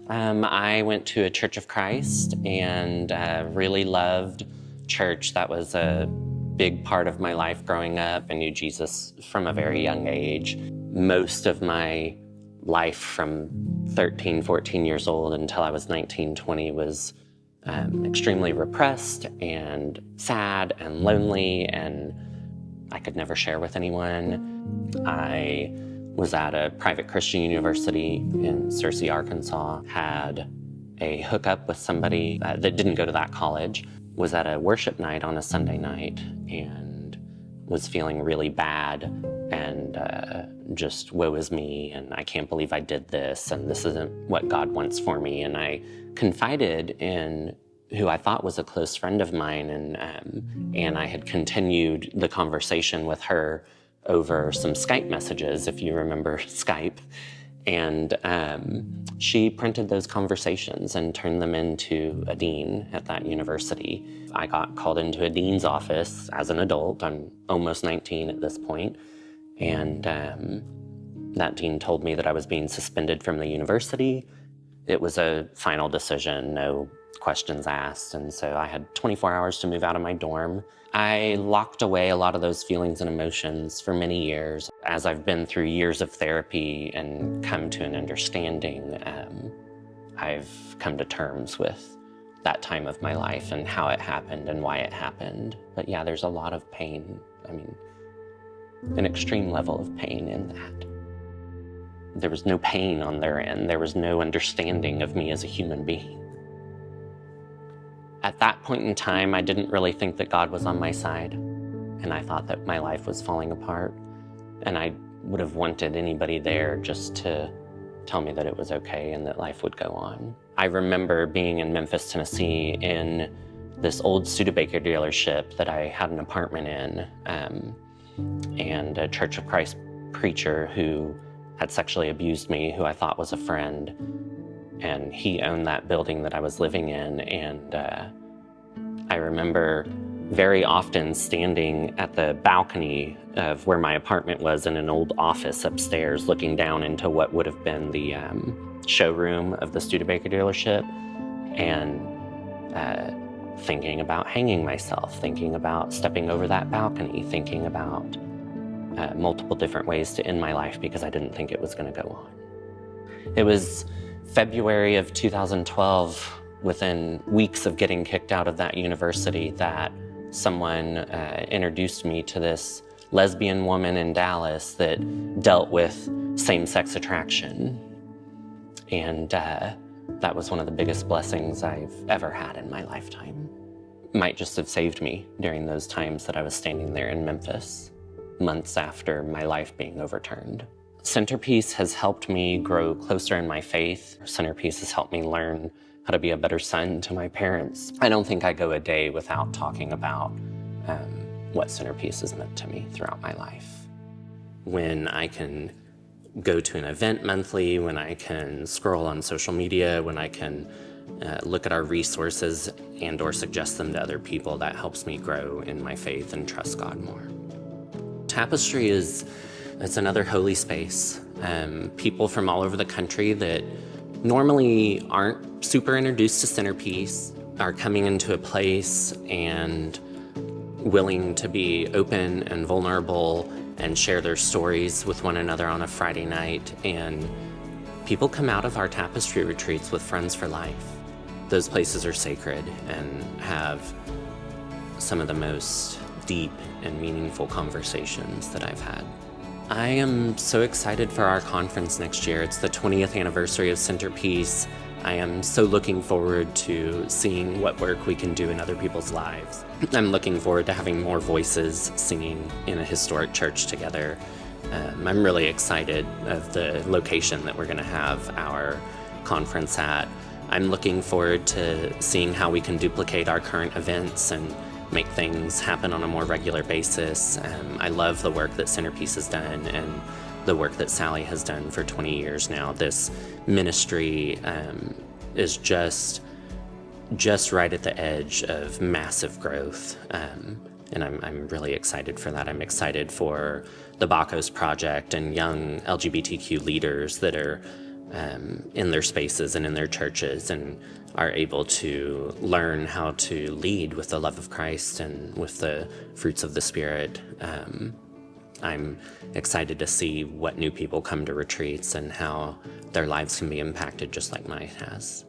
I went to a Church of Christ and really loved church. That was a big part of my life growing up. I knew Jesus from a very young age. Most of my life from 13, 14 years old until I was 19, 20 was extremely repressed and sad and lonely, and I could never share with anyone. I was at a private Christian university in Searcy, Arkansas, had a hookup with somebody that didn't go to that college, was at a worship night on a Sunday night, and was feeling really bad and just woe is me, and I can't believe I did this, and this isn't what God wants for me. And I confided in who I thought was a close friend of mine, and I had continued the conversation with her over some Skype messages, if you remember Skype. And she printed those conversations and turned them into a dean at that university. I got called into a dean's office as an adult. I'm almost 19 at this point. And that dean told me that I was being suspended from the university. It was a final decision, no questions asked. And so I had 24 hours to move out of my dorm. I locked away a lot of those feelings and emotions for many years. As I've been through years of therapy and come to an understanding, I've come to terms with that time of my life and how it happened and why it happened. But yeah, there's a lot of pain. I mean, an extreme level of pain in that. There was no pain on their end. There was no understanding of me as a human being. At that point in time, I didn't really think that God was on my side, and I thought that my life was falling apart, and I would have wanted anybody there just to tell me that it was okay and that life would go on. I remember being in Memphis, Tennessee in this old Studebaker dealership that I had an apartment in, and a Church of Christ preacher who had sexually abused me, who I thought was a friend, and he owned that building that I was living in. And I remember very often standing at the balcony of where my apartment was in an old office upstairs, looking down into what would have been the showroom of the Studebaker dealership, and thinking about hanging myself, thinking about stepping over that balcony, thinking about multiple different ways to end my life because I didn't think it was going to go on. It was February of 2012, within weeks of getting kicked out of that university, that someone introduced me to this lesbian woman in Dallas that dealt with same-sex attraction. And that was one of the biggest blessings I've ever had in my lifetime. Might just have saved me during those times that I was standing there in Memphis, months after my life being overturned. CenterPeace has helped me grow closer in my faith. CenterPeace has helped me learn how to be a better son to my parents. I don't think I go a day without talking about what CenterPeace has meant to me throughout my life. When I can go to an event monthly, when I can scroll on social media, when I can look at our resources and or suggest them to other people, that helps me grow in my faith and trust God more. Tapestry it's another holy space. People from all over the country that normally aren't super introduced to CenterPeace are coming into a place and willing to be open and vulnerable and share their stories with one another on a Friday night. And people come out of our tapestry retreats with friends for life. Those places are sacred and have some of the most deep and meaningful conversations that I've had. I am so excited for our conference next year. It's the 20th anniversary of CenterPeace. I am so looking forward to seeing what work we can do in other people's lives. I'm looking forward to having more voices singing in a historic church together. I'm really excited of the location that we're going to have our conference at. I'm looking forward to seeing how we can duplicate our current events and make things happen on a more regular basis. I love the work that CenterPeace has done and the work that Sally has done for 20 years now. This ministry is just right at the edge of massive growth. And I'm really excited for that. I'm excited for the Bacchus Project and young LGBTQ leaders that are in their spaces and in their churches, and are able to learn how to lead with the love of Christ and with the fruits of the Spirit. I'm excited to see what new people come to retreats and how their lives can be impacted just like mine has.